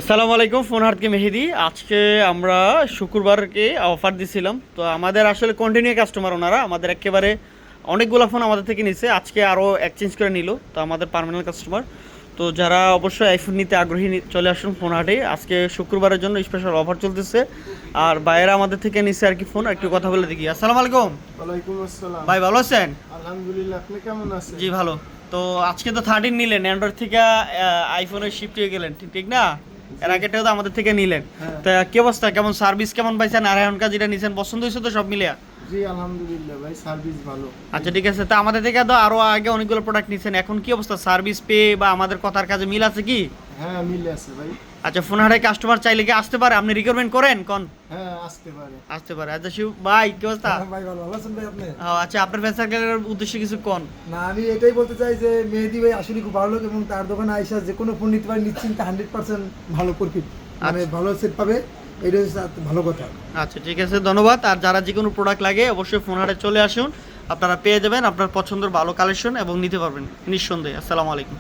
আসসালামু আলাইকুম, ফোন হাটকে মেহেদি। আজকে আমরা শুক্রবারকে অফার দিছিলাম, তো আমাদের আসলে কন্টিনিউ কাস্টমার ওনারা আমাদের একেবারে অনেকগুলো ফোন আমাদের থেকে নিছে। আজকে আরও এক্সচেঞ্জ করে নিল, তো আমাদের পার্মানেন্ট কাস্টমার। তো যারা অবশ্যই আইফোন নিতে আগ্রহী চলে আসুন ফোন হাটে। আজকে শুক্রবারের জন্য স্পেশাল অফার চলতেছে। আর বাইরে আমাদের থেকে নিছে আর কি ফোন, একটু কথা বলে দেখি। আসসালামু আলাইকুম। ওয়ালাইকুম আসসালাম। ভাই ভালো আছেন? আলহামদুলিল্লাহ, আপনি কেমন আছেন? জি ভালো। তো আজকে তো 13 নিলেন, অ্যান্ড্রয়েড থেকে আইফোনে শিফট হয়ে গেলেন, ঠিক ঠিক না? এর আগেটাও তো আমাদের থেকে নিলেন। হ্যাঁ। তা কি অবস্থা, কেমন সার্ভিস কেমন পাইছেন? আর এখনকার যেটা নিছেন পছন্দ হয়েছে তো সব মিলিয়ে? জি আলহামদুলিল্লাহ ভাই, সার্ভিস ভালো। আচ্ছা ঠিক আছে। তা আমাদের থেকে তো আরো আগে অনেকগুলো প্রোডাক্ট নিছেন, এখন কি অবস্থা, সার্ভিস পে বা আমাদের কথার কাজে মিল আছে কি? হ্যাঁ মিলে আছে ভাই। আচ্ছা, ফোন হাটে কাস্টমার চাইলে কি আসতে পারে? আপনি রিকমেন্ড করেন কোন? হ্যাঁ আসতে পারে। আসতে পারে। আচ্ছা শিব ভাই, কি অবস্থা? ভাই ভালো আছেন ভাই আপনি? আচ্ছা, আপনার ফ্যান সার্কেলের উদ্দেশ্যে কিছু কোন? না, আমি এটাই বলতে চাই যে মেহেদি ভাই আসলে খুব ভালো লোক এবং তার দোকানে আইসা যে কোনো ফোন নিতে পারে নিশ্চিন্তে 100% ভালো প্রফিট, মানে ভালো সেট পাবে। এটা হচ্ছে ভালো কথা। আচ্ছা ঠিক আছে, ধন্যবাদ। আর যারা যে কোনো প্রোডাক্ট লাগে অবশ্যই ফোন হাটে চলে আসুন, আপনারা পেয়ে যাবেন আপনার পছন্দের ভালো কালেকশন এবং নিতে পারবেন নিঃসন্দেহে। আসসালামু আলাইকুম।